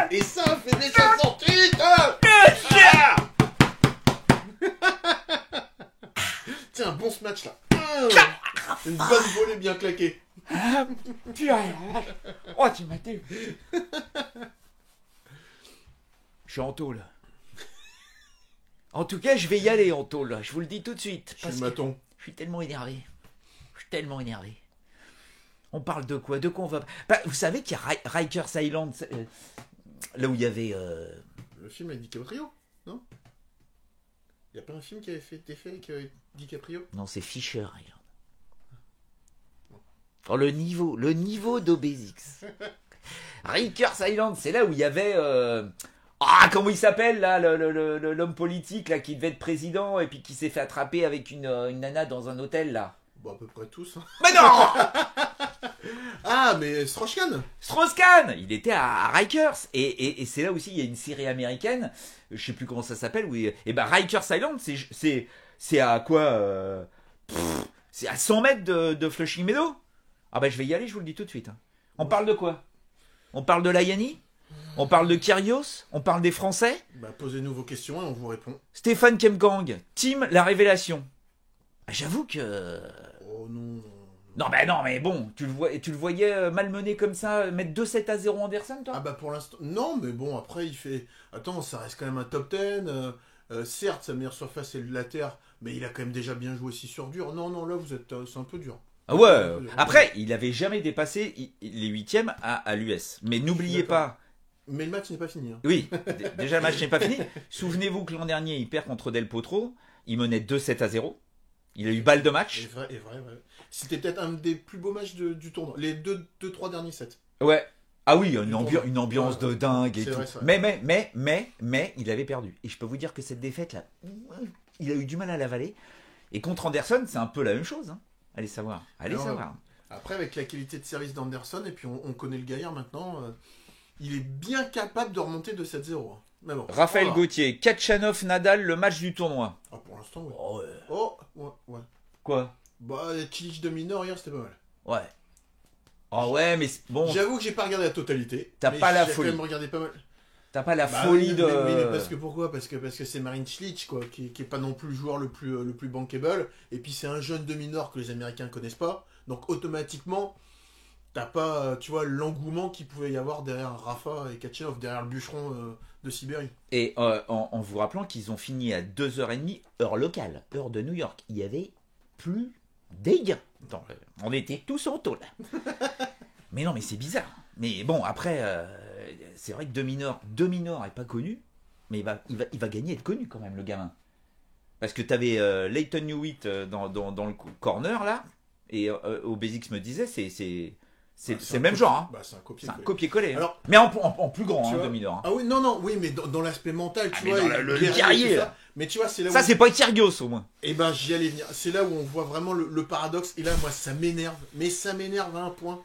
Et ça fait des 68. Tiens, un bon ce match là. Une bonne volée bien claquée. Oh, tu m'as tué. Je suis en tôle. En tout cas, je vais y aller en tôle. Je vous le dis tout de suite. Chez le maton. Je suis tellement énervé. On parle de quoi? De quoi on va... Bah, vous savez qu'il y a Rikers Island, là où il y avait... Le film avec DiCaprio, non? Il n'y a pas un film qui avait été fait avec DiCaprio? Non, c'est Fisher Island. Oh, le niveau d'Obésix. Rikers Island, c'est là où il y avait... Ah, comment il s'appelle, là, l'homme politique, là, qui devait être président, et puis qui s'est fait attraper avec une nana dans un hôtel, là. Bon, à peu près tous. Hein. Mais non. Ah, mais Strauss-Kahn. Strauss-Kahn, il était à Rikers. Et c'est là aussi, il y a une série américaine, je sais plus comment ça s'appelle, où et ben Rikers Island, c'est à quoi c'est à 100 mètres de Flushing Meadow. Ah ben je vais y aller, je vous le dis tout de suite. On parle de quoi? On parle de Layani? On parle de Kyrgios? On parle des Français? Bah, posez-nous vos questions et on vous répond. Stéphane Kemgang, Team La Révélation. J'avoue que... Oh non. Non, mais bon, tu le voyais malmené comme ça, mettre 2-7-0 Anderson, toi? Ah bah pour l'instant... Non, mais bon, après, il fait... Attends, ça reste quand même un top 10. Certes, sa meilleure surface, c'est la terre, mais il a quand même déjà bien joué 6 sur dur. Non, là, vous êtes... c'est un peu dur. Ah ouais. Après, il avait jamais dépassé les huitièmes à l'US. Mais n'oubliez pas... Mais le match n'est pas fini. Hein. Oui, déjà le match n'est pas fini. Souvenez-vous que l'an dernier, il perd contre Del Potro. Il menait 2-7-0. Il a eu balle de match. Et vrai. C'était peut-être un des plus beaux matchs du tournoi. Les 2-3 derniers sets. Ouais. Ah oui, une ambiance de dingue et tout. Vrai. Mais il avait perdu. Et je peux vous dire que cette défaite-là, il a eu du mal à l'avaler. Et contre Anderson, c'est un peu la même chose. Hein. Allez savoir. Après, avec la qualité de service d'Anderson, et puis on connaît le gaillard maintenant, il est bien capable de remonter de 7-0. Mais bon, Raphaël Gauthier, Kachanov, Nadal, le match du tournoi. Ah, pour l'instant, oui. Ouais. Quoi? Bah, Chilich de mineur hier, c'était pas mal. Ouais. Oh ouais, mais bon. J'avoue que j'ai pas regardé la totalité. T'as pas la folie. J'ai quand même regardé pas mal. T'as pas la folie de. Mais parce que pourquoi? Parce que c'est Marin Cilic, quoi, qui est pas non plus le joueur le plus bankable. Et puis c'est un jeune de mineur que les Américains connaissent pas. Donc automatiquement, t'as pas, tu vois, l'engouement qu'il pouvait y avoir derrière Rafa et Kachanov, derrière le bûcheron de Sibérie. Et en vous rappelant qu'ils ont fini à 2h30, heure locale, heure de New York. Il y avait plus des gains. On était tous en tôle. Mais non, mais c'est bizarre. Mais bon, après, c'est vrai que deux mineurs n'est pas connu, mais il va gagner être connu quand même, le gamin. Parce que t'avais Leighton Hewitt dans le corner, là, et Obésix me disait, c'est le même genre. Hein. Bah, c'est un copier-coller. Alors, mais en plus grand, de mineur. Hein. Ah oui, non, oui, mais dans l'aspect mental, tu vois. Le guerrier. Mais tu vois, c'est là où... Ça, c'est pas Kyrgios, au moins. Eh ben, j'y allais venir. C'est là où on voit vraiment le paradoxe. Et là, moi, ça m'énerve. Mais ça m'énerve à un point.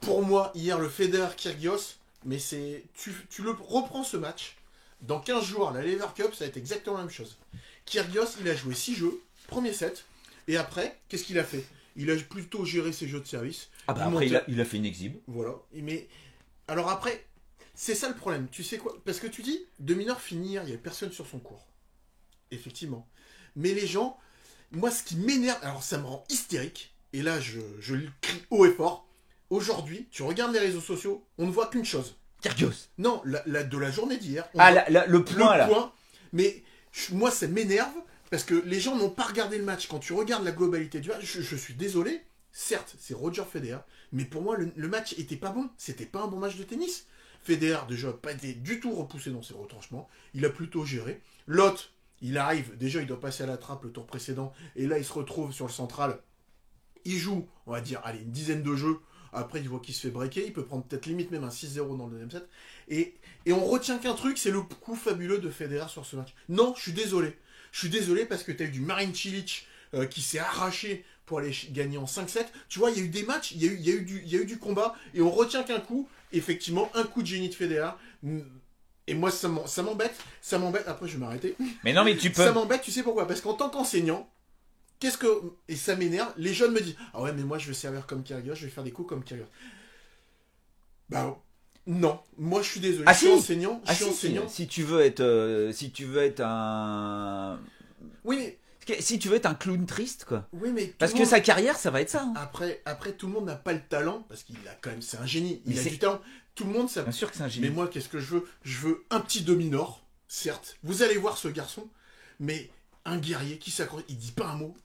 Pour moi, hier, le Federer-Kyrgios, mais c'est... Tu le reprends ce match. Dans 15 jours, la Lever Cup, ça va être exactement la même chose. Kyrgios, il a joué 6 jeux, premier set. Et après, qu'est-ce qu'il a fait? Il a plutôt géré ses jeux de service. Ah bah après, il a fait une exhibe. Voilà. Mais alors après, c'est ça le problème. Tu sais quoi? Parce que tu dis, de mineur finir, il n'y avait personne sur son cours. Effectivement. Mais les gens, moi, ce qui m'énerve, alors ça me rend hystérique, et là, je le crie haut et fort. Aujourd'hui, tu regardes les réseaux sociaux, on ne voit qu'une chose. Kyrgios. Non, de la journée d'hier. Le point, là. Mais moi, ça m'énerve, parce que les gens n'ont pas regardé le match. Quand tu regardes la globalité du match, je suis désolé. Certes, c'est Roger Federer, mais pour moi, le match était pas bon. C'était pas un bon match de tennis. Federer, déjà, n'a pas été du tout repoussé dans ses retranchements. Il a plutôt géré. L'autre, il arrive, déjà, il doit passer à la trappe le tour précédent, et là, il se retrouve sur le central. Il joue, on va dire, allez, une dizaine de jeux. Après, il voit qu'il se fait breaker. Il peut prendre peut-être limite même un 6-0 dans le deuxième set. Et on retient qu'un truc, c'est le coup fabuleux de Federer sur ce match. Non, je suis désolé. Je suis désolé parce que tu as eu du Marin Cilic qui s'est arraché pour aller gagner en 5-7. Tu vois, il y a eu des matchs, il y a eu du combat, et on retient qu'un coup, effectivement, un coup de génie de Federer. Et moi, ça m'embête. Après, je vais m'arrêter. Mais non, mais tu peux... Ça m'embête, tu sais pourquoi? Parce qu'en tant qu'enseignant, et ça m'énerve, les jeunes me disent, ah ouais, mais moi, je vais servir comme Kyrgios, je vais faire des coups comme Kyrgios. Bah, Non, moi je suis désolé. Ah je suis si enseignant. Je Ah suis si, enseignant. si tu veux être un... Oui, mais, Si tu veux être un clown triste, quoi. oui, mais tout Parce le que monde- sa carrière, ça va être ça. Hein. après, tout le monde n'a pas le talent parce qu'il a quand même, c'est un génie. Mais Il a c'est- du talent. Tout le monde, ça. Bien sûr que c'est un Mais génie. moi, qu'est-ce que je veux? Je veux un petit Dominor, certes. Vous allez voir ce garçon, mais un guerrier qui s'accroche. Il dit pas un mot.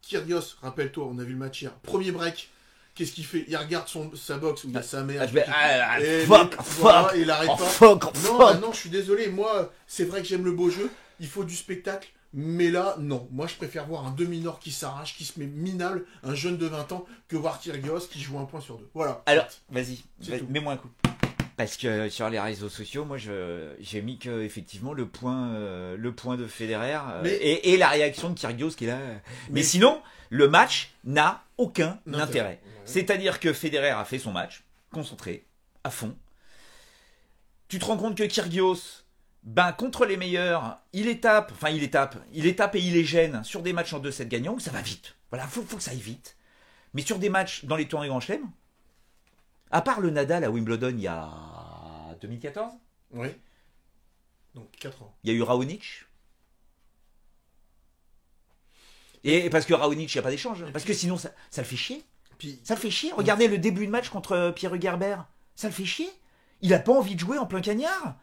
Kyrgios, rappelle-toi, on a vu le match hier. Premier break. Qu'est-ce qu'il fait? Il regarde sa boxe où il y a sa mère. Et Fuck, voilà, fuck, et il arrête oh, pas. fuck, Non, fuck. bah non, je suis désolé. Moi, c'est vrai que j'aime le beau jeu. Il faut du spectacle. Mais là, non. Moi, je préfère voir un demi-nord qui s'arrache, qui se met minable, un jeune de 20 ans, que voir Kyrgios qui joue 1 point sur 2. Voilà. Alors, vas-y, C'est tout. mets-moi un coup. Parce que sur les réseaux sociaux, moi, j'ai mis que effectivement le point de Federer Mais- et la réaction de Kyrgios qui est là. Mais Mais- sinon, le match n'a aucun Intérêt. intérêt. C'est-à-dire que Federer a fait son match, concentré, à fond. Tu te rends compte que Kyrgios, contre les meilleurs, il étape et il les gêne sur des matchs en 2-7 gagnants où ça va vite. Voilà, faut que ça aille vite. Mais sur des matchs dans les tournois Grand Chelem, à part le Nadal à Wimbledon il y a 2014, Oui. Donc, 4 ans. il y a eu Raonic. Et parce que Raonic, il n'y a pas d'échange. Parce que sinon, ça le fait chier. Puis, Ça le fait chier. Regardez le début de match contre Pierre Gerber. Ça le fait chier. Il a pas envie de jouer en plein cagnard.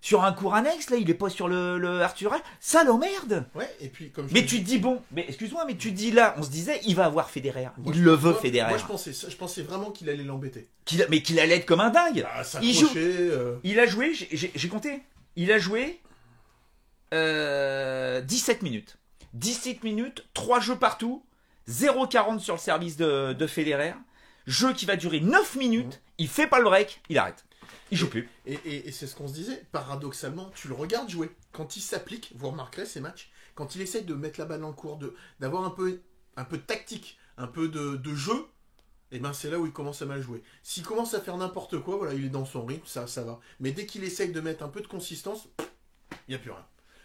Sur un cours annexe, là, il est pas sur le Arthur Ashe. Ça l'emmerde. ouais, et puis, comme je Mais te tu dis- te dis, bon, mais excuse-moi, mais tu te dis là, on se disait, il va avoir Federer. Moi, Il le veut, moi, Federer. Moi, je pensais vraiment qu'il allait l'embêter. Mais qu'il allait être comme un dingue. Ah, Il joue. s'accrocher. Il a joué, j'ai compté. Il a joué 17 minutes. 17 minutes, 3 jeux partout, 0,40 sur le service de Federer. Jeu qui va durer 9 minutes. Il fait pas le break, il arrête. Il joue plus. Et c'est ce qu'on se disait. Paradoxalement, tu le regardes jouer. Quand il s'applique, vous remarquerez ces matchs, quand il essaye de mettre la balle dans le cours, d'avoir un peu de tactique, un peu de jeu, et ben c'est là où il commence à mal jouer. S'il commence à faire n'importe quoi, voilà, il est dans son rythme, ça va. Mais dès qu'il essaye de mettre un peu de consistance, il n'y a plus rien.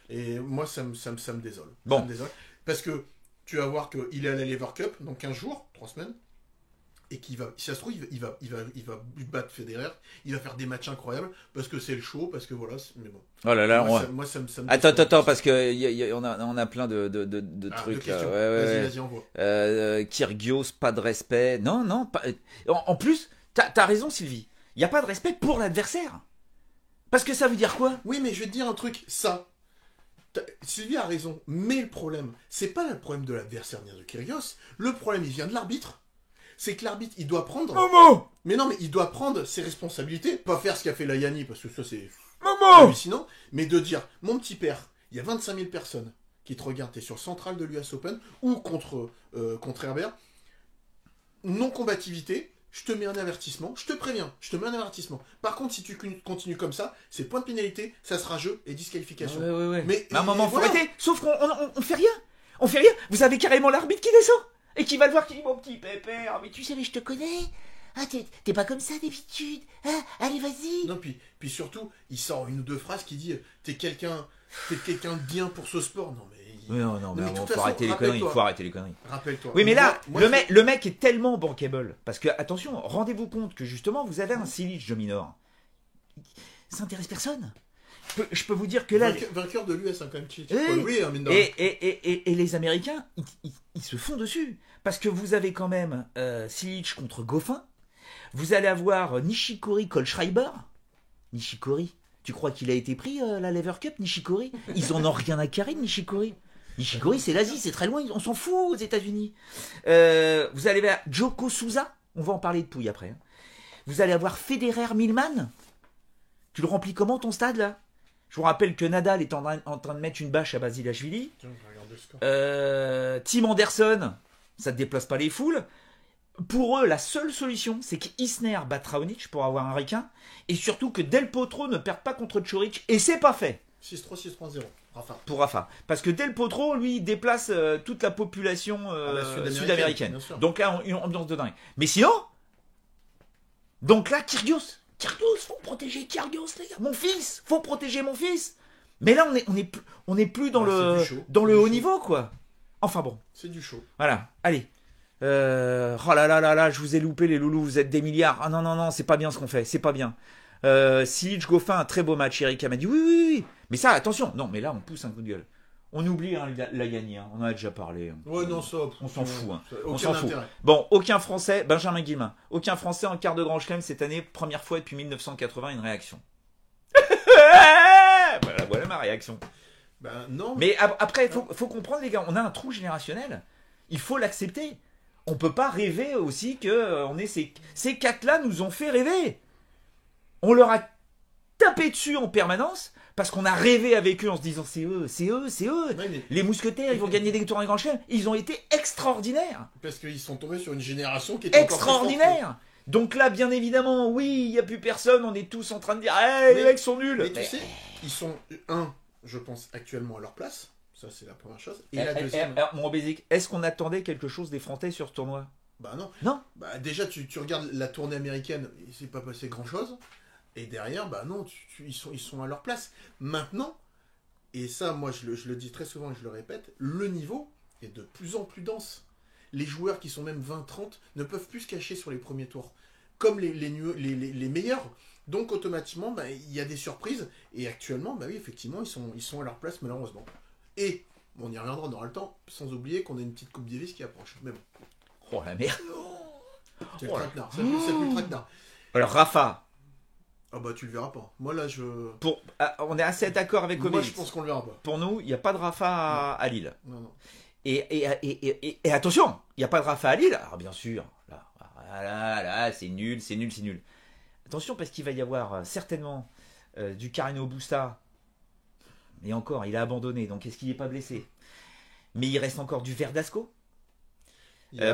Et moi, ça me désole. Bon. Ça me désole. Parce que tu vas voir qu'il est à la Lever Cup, dans 15 jours, 3 semaines, et qu'il va, si ça se trouve, il va battre Federer, il va faire des matchs incroyables, parce que c'est le show, parce que voilà, mais bon. Oh là là, Moi, ça me Attends, parce que on a plein de trucs. de questions. Ouais. Vas-y, envoie. Kyrgios, pas de respect. Non, pas... En plus, t'as raison, Sylvie. Il n'y a pas de respect pour l'adversaire. Parce que ça veut dire quoi? Oui, mais je vais te dire un truc, Sylvie a raison, mais le problème, c'est pas le problème de l'adversaire ni de Kyrgios, le problème, il vient de l'arbitre. C'est que l'arbitre, il doit prendre... Momo Mais non, mais il doit prendre ses responsabilités, pas faire ce qu'a fait Layani, parce que ça, c'est Momo hallucinant, mais de dire, mon petit père, il y a 25 000 personnes qui te regardent, t'es sur le central de l'US Open, ou contre Herbert, non-combativité, je te mets un avertissement, je te préviens, je te mets un avertissement. Par contre, si tu continues comme ça, c'est point de pénalité, ça sera jeu et disqualification. Ouais. Mais à un moment, faut voilà. arrêter. Sauf qu'on fait rien. On fait rien. Vous avez carrément l'arbitre qui descend. Et qui va le voir, qui dit, mon petit pépère, mais tu sais, mais je te connais. Ah, t'es pas comme ça d'habitude. Ah, allez, vas-y. Non, puis surtout, il sort une ou deux phrases qui dit t'es quelqu'un de bien pour ce sport. Non, mais. Non, mais de toute faut façon, arrêter les conneries. rappelle-toi. Faut arrêter les conneries. Rappelle-toi. Oui, mais là, Moi, le mec est tellement bankable. Parce que, attention, rendez-vous compte que justement, vous avez un Silic de minor. Ça intéresse personne. Je peux vous dire que là. Vainqueur de l'US, quand même, Oui. oui, mine de rien. Et les Américains, ils se font dessus. Parce que vous avez quand même Silic contre Goffin. Vous allez avoir Nishikori Kohlschreiber. Nishikori, tu crois qu'il a été pris la Lever Cup, Nishikori? Ils en ont rien à carrer de Nishikori. Nishikori, c'est l'Asie, c'est très loin, on s'en fout aux États-Unis. Vous allez avoir Joko Souza, on va en parler de Pouille après. Hein. Vous allez avoir Federer Milman. Tu le remplis comment ton stade là? Je vous rappelle que Nadal est en train de mettre une bâche à Basilashvili. Tiens, je regarde le score. Tim Anderson, ça ne déplace pas les foules. Pour eux, la seule solution, c'est qu'Isner batte Raonic pour avoir un requin. Et surtout que Del Potro ne perde pas contre Coric. Et c'est pas fait. 6-3, 6-3-0. Rafa. Pour Rafa. Parce que Del Potro, lui, il déplace toute la population la sud-américaine. bien sûr. Donc là, une ambiance de dingue. Mais sinon, donc là, Kyrgios, faut protéger Kyrgios, les gars. Mon fils, faut protéger mon fils. Mais là, on est plus dans Ouais, c'est du show. dans le C'est du haut show. niveau, quoi. Enfin bon, C'est du show. voilà. Allez. Oh là là, je vous ai loupé les loulous, vous êtes des milliards. Ah non, c'est pas bien ce qu'on fait, c'est pas bien. Silic, Goffin, un très beau match. Erika m'a dit oui. Mais ça, attention. Non, mais là, on pousse un coup de gueule. On oublie la Yanni, hein. On en a déjà parlé. Ouais, non, ça. On s'en fout. Hein. Aucun On s'en fout. intérêt. Bon, aucun Français, Benjamin Guillemin, aucun Français en quart de Grand Chelem cette année, première fois depuis 1980, une réaction. Voilà ma réaction. Ben non. Mais après, il faut comprendre, les gars, on a un trou générationnel. Il faut l'accepter. On peut pas rêver aussi que on est ces quatre-là nous ont fait rêver. On leur a tapé dessus en permanence parce qu'on a rêvé avec eux en se disant c'est eux. Ouais, mais Les mousquetaires, ils vont gagner des tournois Grand Chelem. Ils ont été extraordinaires. parce qu'ils sont tombés sur une génération qui était encore plus forte. Extraordinaires. Donc là, bien évidemment, oui, il n'y a plus personne. On est tous en train de dire hey, les mecs sont nuls. Mais tu sais, ils sont, je pense, actuellement à leur place. Ça, c'est la première chose. Et la deuxième. Mon Bézic, est-ce qu'on attendait quelque chose des Français sur ce tournoi? Bah non. Non. Bah déjà, tu regardes la tournée américaine, il s'est pas passé grand-chose. Et derrière, bah non, ils sont à leur place. Maintenant, et ça, moi, je le dis très souvent et je le répète, le niveau est de plus en plus dense. Les joueurs qui sont même 20-30 ne peuvent plus se cacher sur les premiers tours. Comme les meilleurs. Donc, automatiquement, bah, il y a des surprises. Et actuellement, bah oui, effectivement, ils sont à leur place, malheureusement. Et, on y reviendra, on aura le temps, sans oublier qu'on a une petite Coupe Davis qui approche. Mais bon. Oh la merde. C'est le traquenard. C'est le traquenard. Alors, Rafa. Ah bah tu le verras pas. Moi là On est assez d'accord avec Moi Obélix. je pense qu'on le verra pas. Pour nous, il n'y a pas de Rafa à Lille. Non. Et attention, il n'y a pas de Rafa à Lille. Alors bien sûr, là, c'est nul. Attention parce qu'il va y avoir certainement du Carino Busta. Et encore, il a abandonné, donc est-ce qu'il n'est pas blessé? Mais il reste encore du Verdasco.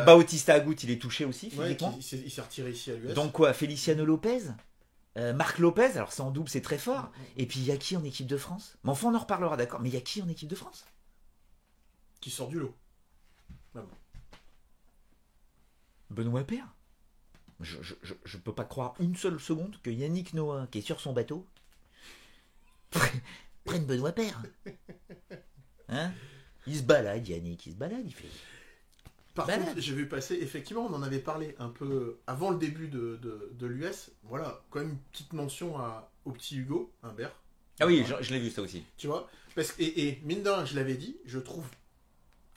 Bautista Agut, il est touché aussi physiquement. Ouais, il s'est retiré ici à l'US. Donc quoi, Feliciano Lopez, Marc Lopez, alors c'est en double, c'est très fort. Et puis il y a qui en équipe de France? Mais enfin on en reparlera, d'accord. Mais il y a qui en équipe de France? Qui sort du lot. Ah bon. Benoît Paire. Je peux pas croire une seule seconde que Yannick Noah, qui est sur son bateau, prenne Benoît Paire. Hein? Il se balade, Yannick, il fait... Par contre, j'ai vu passer, effectivement, on en avait parlé un peu avant le début de l'US. Voilà, quand même une petite mention au petit Hugo Humbert. Ah oui, je l'ai vu ça aussi. Tu vois, parce que, et mine de rien, je l'avais dit, je trouve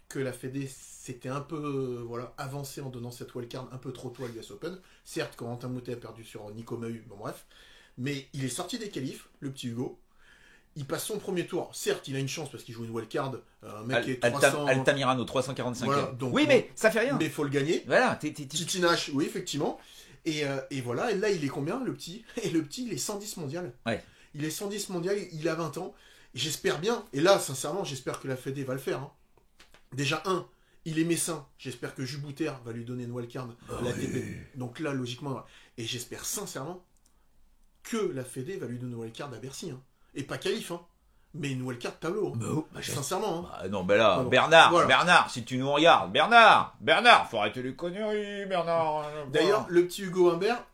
que la Fédé s'était un peu avancée en donnant cette wildcard un peu trop tôt à l'US Open. Certes, Corentin Moutet a perdu sur Nico Mahut, bon bref. Mais il est sorti des qualifs, le petit Hugo. Il passe son premier tour. Certes, il a une chance parce qu'il joue une wildcard. Un mec qui est 300... Altamirano, 345. Voilà, donc, oui, mais ça fait rien. Mais il faut le gagner. Voilà. Titi Nash, oui, effectivement. Et voilà, et là, il est combien, le petit? Et le petit, il est 110 mondial. Ouais. Il est 110 mondial, il a 20 ans. J'espère bien, et là, sincèrement, j'espère que la Fédé va le faire. Hein. Déjà, il est messin. J'espère que Jubouter va lui donner une wildcard. Donc là, logiquement, et j'espère sincèrement que la Fédé va lui donner une wildcard à Bercy. Hein. Et pas qualif, hein. Mais une wildcard tableau. Hein. Sincèrement. Hein. Non, ben là, Bernard, si tu nous regardes, Bernard, faut arrêter les conneries, Bernard. D'ailleurs, le petit Hugo Humbert,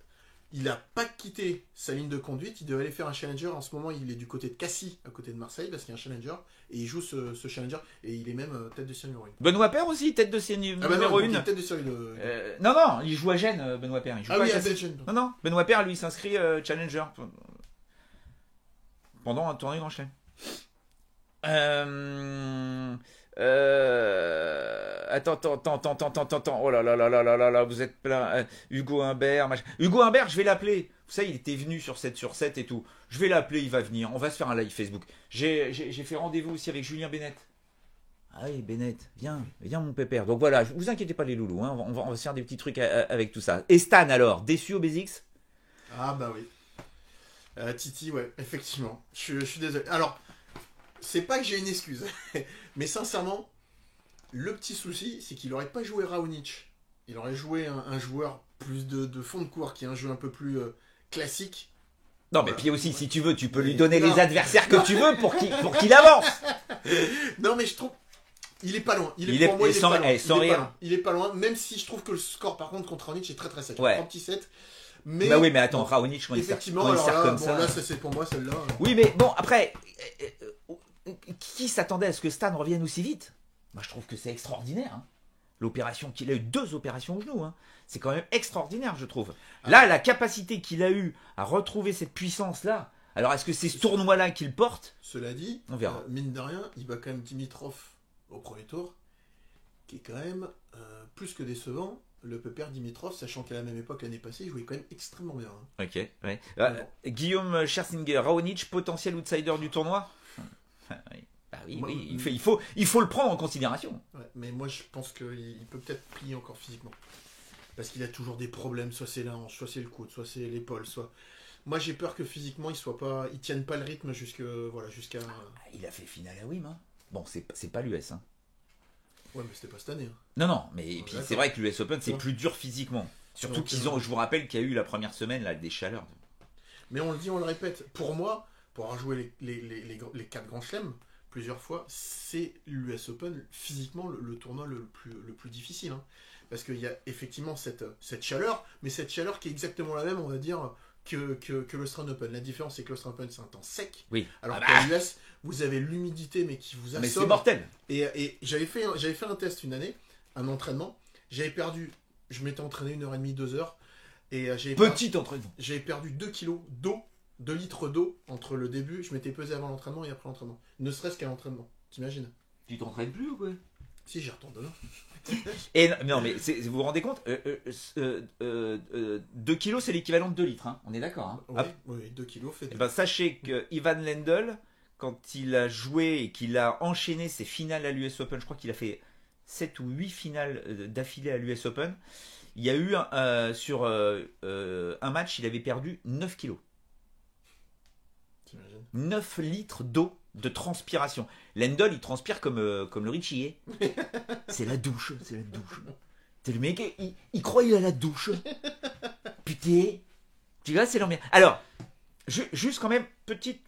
il n'a pas quitté sa ligne de conduite, il devait aller faire un challenger. En ce moment, il est du côté de Cassis, à côté de Marseille, parce qu'il y a un challenger, et il joue ce challenger, et il est même tête de série numéro 1. Benoît Paire aussi, tête de série numéro 1. Tête de série non, il joue à Gênes, Benoît Paire. Il joue à Gênes. Non, Benoît Paire, lui, s'inscrit challenger. Pendant un tournoi Grand Chelem. Attends. Oh là, vous êtes plein. Hugo Humbert, machin. Hugo Humbert, je vais l'appeler. Vous savez, il était venu sur 7 sur 7 et tout. Je vais l'appeler, il va venir. On va se faire un live Facebook. J'ai fait rendez-vous aussi avec Julien Bennett. Ah oui, Bennett, viens mon pépère. Donc voilà, vous inquiétez pas les loulous, hein. On va se faire des petits trucs avec tout ça. Et Stan alors, déçu au Basics? Ah bah oui. Titi, ouais, effectivement. Je suis désolé. Alors, c'est pas que j'ai une excuse, mais sincèrement, le petit souci, c'est qu'il aurait pas joué Raonic. Il aurait joué un joueur plus de fond de cours, qui est un jeu un peu plus classique. Non, mais puis aussi, si tu veux, tu peux lui donner les adversaires que tu veux pour qu'il avance. Non, mais je trouve... Il est pas loin. Il est pas loin, même si je trouve que le score, par contre, contre Raonic est très très sec. Ouais. 37. Mais bah oui, mais attends, Raonic, quand il sert comme ça. Là, ça c'est pour moi celle-là. Oui, mais bon, après, qui s'attendait à ce que Stan revienne aussi vite? Moi, je trouve que c'est extraordinaire. Hein. L'opération qu'il a eu, 2 opérations au genou, hein. C'est quand même extraordinaire, je trouve. Ah. Là, la capacité qu'il a eu à retrouver cette puissance-là, alors est-ce que c'est ce tournoi-là qu'il porte? Cela dit, On verra. mine de rien, il bat quand même Dimitrov au premier tour, qui est quand même plus que décevant. Le pépère Dimitrov, sachant qu'à la même époque l'année passée, il jouait quand même extrêmement bien. Hein. Ok, ouais. bon. Guillaume Scherzinger, Raonic, potentiel outsider du tournoi? Oui. Bah oui, Moi, oui, il faut le prendre en considération. Ouais, mais moi je pense qu'il peut peut-être plier encore physiquement. Parce qu'il a toujours des problèmes, soit c'est la hanche, soit c'est le coude, soit c'est l'épaule, soit... Moi j'ai peur que physiquement il tienne pas le rythme jusqu'à... Il a fait finale à Wim. Hein. Bon, c'est pas l'US. Hein. Ouais, mais c'était pas cette année. Hein. Non, mais puis c'est vrai que l'US Open c'est plus dur physiquement. Surtout Donc, je vous rappelle qu'il y a eu la première semaine là, des chaleurs. Mais on le dit, on le répète. Pour moi, pour avoir joué les 4 grands chelems plusieurs fois, c'est l'US Open physiquement le tournoi le plus difficile. Hein. Parce qu'il y a effectivement cette chaleur, mais cette chaleur qui est exactement la même, on va dire, que l'Australian Open. La différence, c'est que l'Australian Open, c'est un temps sec. Oui. Alors qu'à l'US, vous avez l'humidité, mais qui vous assomme. Mais c'est mortel. Et j'avais fait un test une année, un entraînement. J'avais perdu, je m'étais entraîné 1h30, 2 heures. Et Petit entraînement. J'avais perdu 2 kilos d'eau, 2 litres d'eau entre le début. Je m'étais pesé avant l'entraînement et après l'entraînement. Ne serait-ce qu'à l'entraînement. T'imagines? Tu t'entraînes plus ou quoi? Si, j'y retourne demain. Et non, mais vous vous rendez compte 2 kilos, c'est l'équivalent de 2 litres. Hein. On est d'accord. Hein. Oui, 2 kilos fait. Et ben, sachez que Ivan Lendl, quand il a joué et qu'il a enchaîné ses finales à l'US Open, je crois qu'il a fait 7 ou 8 finales d'affilée à l'US Open. Il y a eu sur un match, il avait perdu 9 kilos. 9 litres d'eau de transpiration. Lendl, il transpire comme le Richie. C'est la douche. C'est le mec, il croit qu'il a la douche. Putain. Tu vois, c'est l'ambiance. Alors, juste quand même, petite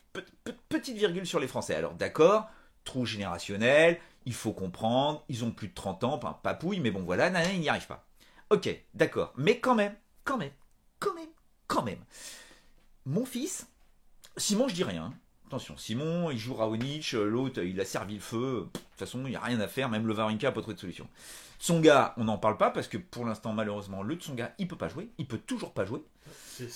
virgule sur les Français. Alors, d'accord, trou générationnel, il faut comprendre, ils ont plus de 30 ans, papouille, mais bon, voilà, ils n'y arrivent pas. Ok, d'accord. Mais quand même. Mon fils, Simon, je dis rien. Attention, Simon, il joue Raonic, l'autre, il a servi le feu. De toute façon, il n'y a rien à faire, même le Wawrinka n'a pas trouvé de solution. Tsonga, on n'en parle pas parce que pour l'instant, malheureusement, le Tsonga, il peut pas jouer. Il peut toujours pas jouer.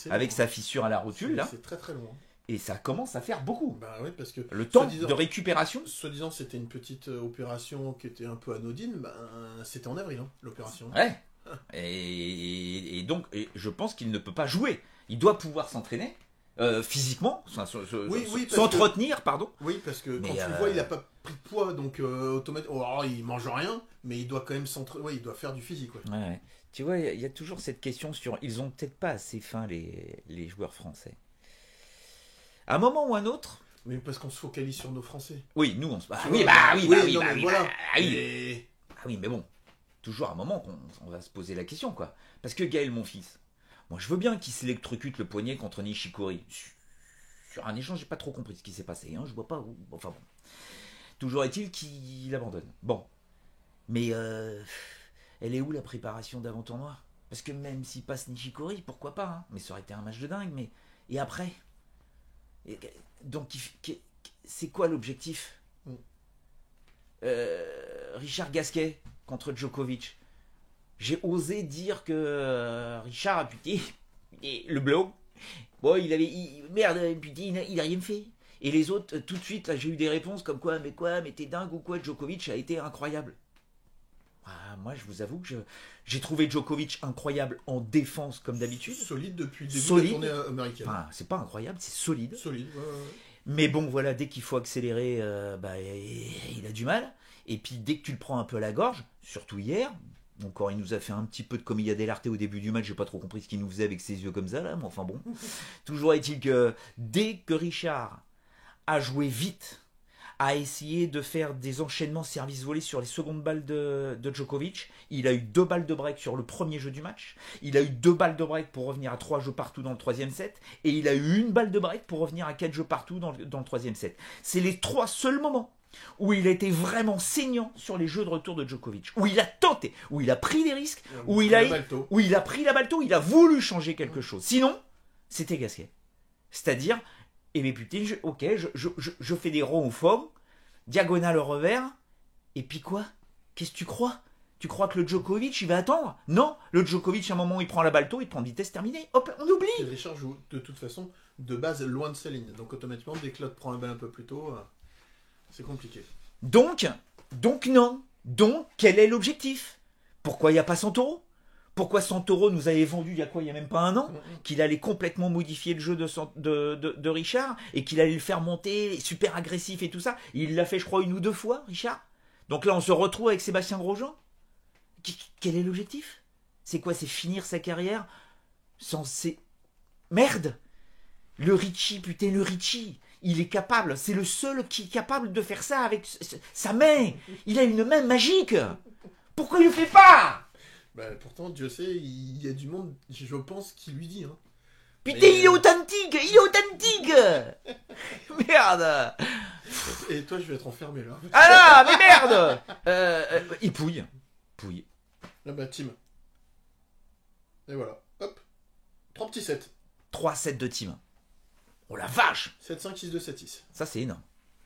Avec sa fissure à la rotule, là. C'est très très long. Hein. Et ça commence à faire beaucoup. Bah oui, parce que le temps de récupération. Soi-disant, c'était une petite opération qui était un peu anodine. C'était en avril, hein, l'opération. Ouais. Et donc, je pense qu'il ne peut pas jouer. Il doit pouvoir s'entraîner. Physiquement, s'entretenir, pardon. Oui, parce que quand tu le vois, il n'a pas pris de poids, donc automatiquement, il mange rien, mais il doit quand même s'entraîner, il doit faire du physique. Ouais. Tu vois, il y a toujours cette question sur, ils ont peut-être pas assez faim les joueurs français. À un moment ou un autre. Mais parce qu'on se focalise sur nos Français. Oui, nous on se. Oui, mais bon, toujours à un moment qu'on va se poser la question, quoi. Parce que Gaël, mon fils. Moi, je veux bien qu'il s'électrocute le poignet contre Nishikori. Sur un échange, j'ai pas trop compris ce qui s'est passé. Hein, je vois pas où. Enfin bon. Toujours est-il qu'il abandonne. Bon. Mais elle est où la préparation d'avant-tournoi? Parce que même s'il passe Nishikori, pourquoi pas hein. Mais ça aurait été un match de dingue. Mais et après donc, c'est quoi l'objectif? Richard Gasquet contre Djokovic. J'ai osé dire que Richard a putain, le blog, bon, merde, putain, il a rien fait. Et les autres, tout de suite, là, j'ai eu des réponses comme quoi, mais t'es dingue ou quoi, Djokovic a été incroyable. Moi, je vous avoue que j'ai trouvé Djokovic incroyable en défense, comme d'habitude. Solide depuis le début de la tournée américaine. Enfin, c'est pas incroyable, c'est solide. Solide, ouais. Mais bon, voilà, dès qu'il faut accélérer, il a du mal. Et puis, dès que tu le prends un peu à la gorge, surtout hier... Encore, il nous a fait un petit peu de Commedia dell'arte au début du match. J'ai pas trop compris ce qu'il nous faisait avec ses yeux comme ça, là. Mais enfin bon. Toujours est-il que dès que Richard a joué vite, a essayé de faire des enchaînements service-volés sur les secondes balles de Djokovic, il a eu 2 balles de break sur le premier jeu du match. Il a eu 2 balles de break pour revenir à 3 jeux partout dans le 3e set. Et il a eu 1 balle de break pour revenir à 4 jeux partout dans le 3e set. C'est les 3 seuls moments où il a été vraiment saignant sur les jeux de retour de Djokovic, où il a tenté, où il a pris des risques, où il a pris la balle tôt, il a voulu changer quelque chose. Sinon, c'était Gasquet. C'est-à-dire, mais putain, je fais des ronds au fond, diagonale au revers, et puis quoi? Qu'est-ce que tu crois? Tu crois que le Djokovic, il va attendre? Non, le Djokovic, à un moment, il prend la balle tôt, il prend de vitesse terminée. Hop, on Et oublie. Richard joue de toute façon de base loin de sa ligne. Donc automatiquement, dès que l'autre prend la balle un peu plus tôt, c'est compliqué. Donc non. Donc, quel est l'objectif? Pourquoi il n'y a pas Santoro? Pourquoi Santoro nous avait vendu il y a quoi? Il n'y a même pas un an? Qu'il allait complètement modifier le jeu de Richard et qu'il allait le faire monter super agressif et tout ça. Il l'a fait, je crois, 1 ou 2 fois, Richard. Donc là, on se retrouve avec Sébastien Grosjean. Quel est l'objectif? C'est quoi? C'est finir sa carrière sans ces... Merde! Le Ricci, putain, le Ricci, il est capable, c'est le seul qui est capable de faire ça avec sa main. Il a une main magique. Pourquoi il le fait pas? Bah, pourtant, Dieu sait, il y a du monde, je pense, qui lui dit. Hein. Putain, il est authentique, il est authentique. Merde. Et toi, je vais être enfermé là. Ah là, mais merde. Il pouille. Là, bah, Tim. Et voilà, hop. 3 petits sets. 3 sets de Tim. Oh la vache. 7-5, 6-2, 7-6. Ça, c'est énorme.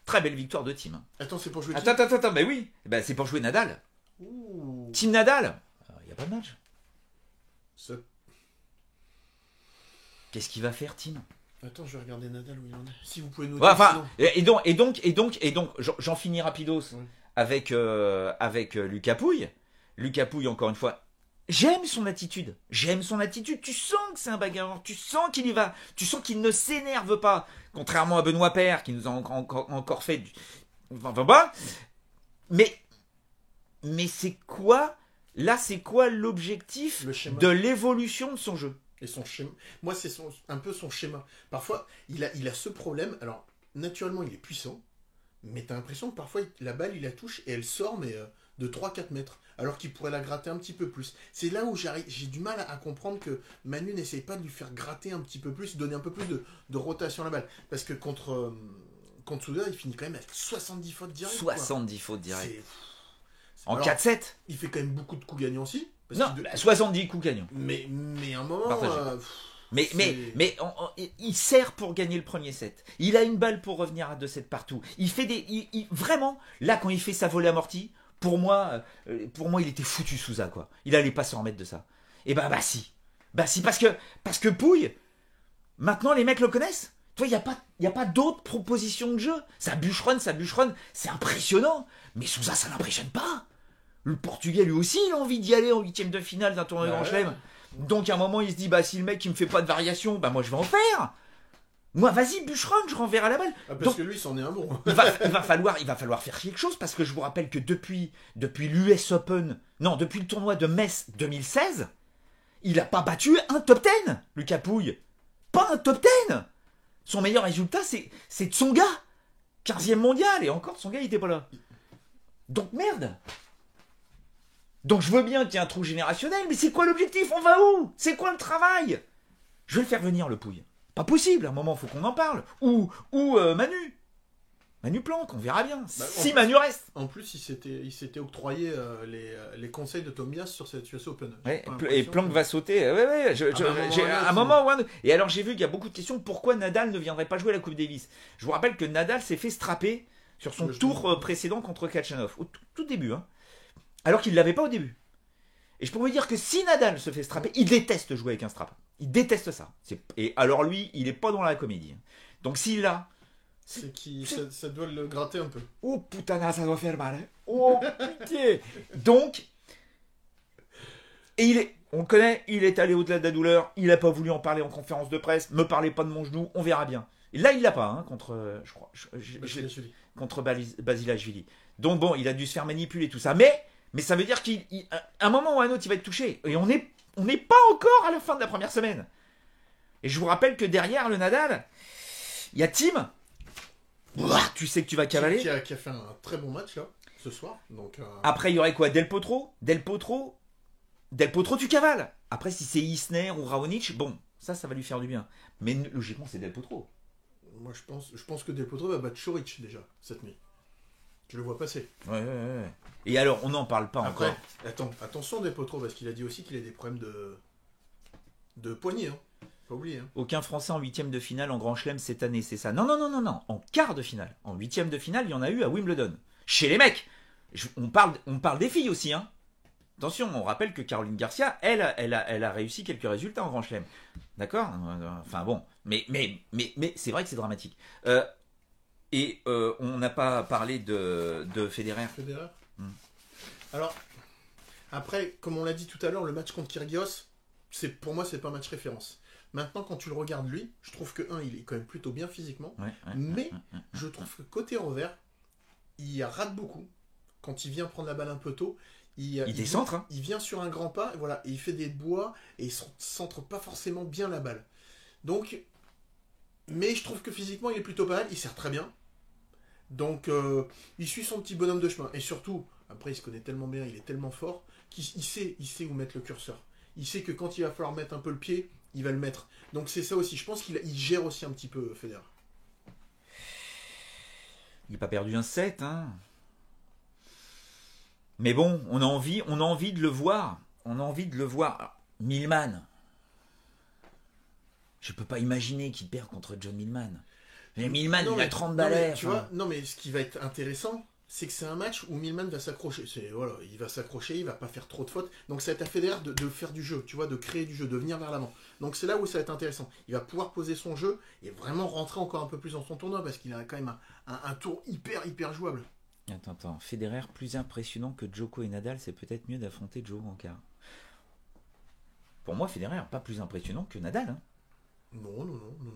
Très belle victoire de Tim. Attends, c'est pour jouer qui? Attends, mais oui. Ben, c'est pour jouer Nadal. Ouh. Team Nadal. Il n'y a pas de match. Ça... Qu'est-ce qu'il va faire, Tim? Attends, je vais regarder Nadal où il en est. Si vous pouvez nous Ouais, dire. enfin, Sinon... et donc, j'en finis rapidos avec Lucas Pouille. Lucas Pouille, encore une fois, j'aime son attitude. Tu sens que c'est un bagarreur. Tu sens qu'il y va. Tu sens qu'il ne s'énerve pas. Contrairement à Benoît Paire, qui nous a encore fait du... Enfin, bah. Mais c'est quoi? Là, c'est quoi l'objectif de l'évolution de son jeu? Et son schéma. Moi, c'est un peu son schéma. Parfois, il a ce problème. Alors, naturellement, il est puissant. Mais t'as l'impression que parfois, la balle, il la touche et elle sort, mais de 3-4 mètres. Alors qu'il pourrait la gratter un petit peu plus. C'est là où j'ai du mal à comprendre que Manu n'essaye pas de lui faire gratter un petit peu plus, donner un peu plus de rotation à la balle. Parce que contre Souda, il finit quand même avec 70 fautes directes. 70 fautes directes. En alors, 4-7. Il fait quand même beaucoup de coups gagnants aussi. Non, 70 coups gagnants. Mais à un moment... Mais il sert pour gagner le premier set. Il a une balle pour revenir à 2-7 partout. Il fait vraiment, là, quand il fait sa volée amortie, pour moi, il était foutu Souza, quoi. Il allait pas s'en remettre de ça. Et bah si, parce que Pouille, maintenant les mecs le connaissent. Tu vois, il y a pas d'autres propositions de jeu. Ça bûcheronne, c'est impressionnant. Mais Souza, ça n'impressionne pas. Le Portugais, lui aussi, il a envie d'y aller en 8e de finale d'un tournoi Grand Chelem. Donc à un moment, il se dit, si le mec il me fait pas de variation, moi je vais en faire. Moi, vas-y, bûcheronne, je renverrai la balle. Parce donc, que lui, c'en est un bon. il va falloir faire quelque chose, parce que je vous rappelle que depuis l'US Open, non, depuis le tournoi de Metz 2016, il a pas battu un top 10, Lucas Pouille. Pas un top 10. Son meilleur résultat, c'est Tsonga, 15e mondial, et encore Tsonga, il était pas là. Donc merde. Donc je veux bien qu'il y ait un trou générationnel, mais c'est quoi l'objectif? On va où? C'est quoi le travail? Je vais le faire venir, le Pouille. Pas possible, à un moment, faut qu'on en parle. Ou Manu Planck, on verra bien. Si Manu reste. En plus, il s'était octroyé les conseils de Tomias sur cette US Open. Ouais, et Planck va sauter. À un moment ou un autre. Et alors j'ai vu qu'il y a beaucoup de questions. Pourquoi Nadal ne viendrait pas jouer à la Coupe Davis? Je vous rappelle que Nadal s'est fait strapper sur son tour précédent contre Khachanov. Au tout début, hein. Alors qu'il ne l'avait pas au début. Et je peux vous dire que si Nadal se fait strapper, il déteste jouer avec un strap. Il déteste ça. Et alors lui, il n'est pas dans la comédie. Donc s'il l'a... Ça doit le gratter un peu. Oh putain, ça doit faire mal. Hein. Oh putain. Donc... Et on le connaît, il est allé au-delà de la douleur. Il n'a pas voulu en parler en conférence de presse. Me parlez pas de mon genou, on verra bien. Et là, il l'a pas, hein, contre... je crois... contre Basilashvili. Donc bon, il a dû se faire manipuler tout ça. Mais ça veut dire qu'à un moment ou à un autre, il va être touché. Et on n'est pas encore à la fin de la première semaine. Et je vous rappelle que derrière le Nadal, il y a Tim. Tu sais que tu vas cavaler. Qui a fait un très bon match là, ce soir. Donc, Après, il y aurait quoi? Del Potro, tu cavales. Après, si c'est Isner ou Raonic, bon, ça va lui faire du bien. Mais logiquement, c'est Del Potro. Moi, je pense que Del Potro va battre Choric déjà cette nuit. Je le vois passer. Ouais. Et alors, on n'en parle pas après, encore. Attention Del Potro, parce qu'il a dit aussi qu'il a des problèmes de poignet. Hein. Pas oublier. Hein. Aucun Français en 8e de finale en Grand Chelem cette année, c'est ça. Non. En quart de finale. En 8e de finale, il y en a eu à Wimbledon. Chez les mecs. On parle des filles aussi. Hein. Attention, on rappelle que Caroline Garcia, elle a réussi quelques résultats en Grand Chelem. D'accord. Enfin bon, mais c'est vrai que c'est dramatique. On n'a pas parlé de Federer. Federer. Alors, après, comme on l'a dit tout à l'heure, le match contre Kyrgios, pour moi, c'est pas un match référence. Maintenant, quand tu le regardes lui, je trouve que, il est quand même plutôt bien physiquement, mais je trouve que côté revers, il rate beaucoup. Quand il vient prendre la balle un peu tôt, il décentre. Il vient sur un grand pas, voilà, et il fait des bois, et il centre pas forcément bien la balle. Donc, mais je trouve que physiquement, il est plutôt pas mal, il sert très bien. Donc, il suit son petit bonhomme de chemin. Et surtout, après, il se connaît tellement bien, il est tellement fort, qu'il sait où mettre le curseur. Il sait que quand il va falloir mettre un peu le pied, il va le mettre. Donc c'est ça aussi. Je pense qu'il gère aussi un petit peu Federer. Il n'a pas perdu un set, hein. Mais bon, on a envie de le voir. On a envie de le voir. Alors, Millman. Je peux pas imaginer qu'il perd contre John Millman. Mais Millman, il a 30 balais. Tu vois, non, mais ce qui va être intéressant, c'est que c'est un match où Millman va s'accrocher. Voilà, il va s'accrocher, il va pas faire trop de fautes. Donc ça va être à Federer de faire du jeu, tu vois, de créer du jeu, de venir vers l'avant. Donc c'est là où ça va être intéressant. Il va pouvoir poser son jeu et vraiment rentrer encore un peu plus dans son tournoi parce qu'il a quand même un tour hyper jouable. Attends. Federer plus impressionnant que Djoko et Nadal, c'est peut-être mieux d'affronter Joe en quart. Pour moi, Federer pas plus impressionnant que Nadal. Hein. Non.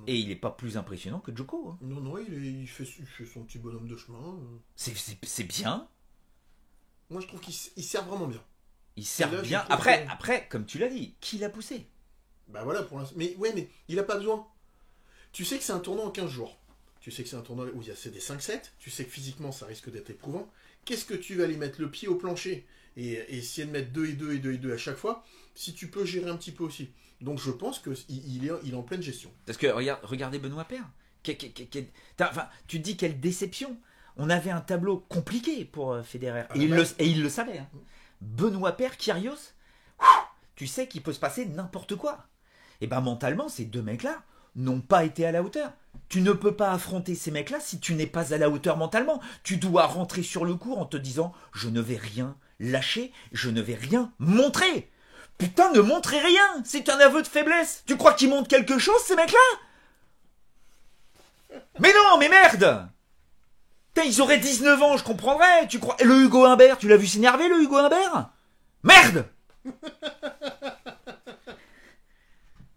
Et il n'est pas plus impressionnant que Djoko. Hein. Non, il fait son petit bonhomme de chemin. C'est bien. Moi, je trouve qu'il sert vraiment bien. Il sert bien. Après, comme tu l'as dit, qui l'a poussé? Bah voilà, pour l'instant. Mais il a pas besoin. Tu sais que c'est un tournoi en 15 jours. Tu sais que c'est un tournoi où c'est des 5-7. Tu sais que physiquement, ça risque d'être éprouvant. Qu'est-ce que tu vas aller mettre le pied au plancher et essayer de mettre 2 et 2 et 2 et 2 à chaque fois, si tu peux gérer un petit peu aussi. Donc je pense qu'il est en pleine gestion. Parce que regardez Benoît Paire. Enfin, tu te dis quelle déception. On avait un tableau compliqué pour Federer. Et il le savait. Hein. Benoît Paire, Kyrgios, tu sais qu'il peut se passer n'importe quoi. Et ben mentalement, ces deux mecs-là n'ont pas été à la hauteur. Tu ne peux pas affronter ces mecs-là si tu n'es pas à la hauteur mentalement. Tu dois rentrer sur le court en te disant « Je ne vais rien lâcher, je ne vais rien montrer ». Putain, ne montrez rien. C'est un aveu de faiblesse. Tu crois qu'ils montrent quelque chose, ces mecs-là? Mais non, mais merde. Putain, ils auraient 19 ans, je comprendrais. Tu crois... Et le Hugo Humbert, tu l'as vu s'énerver, le Hugo Humbert? Merde.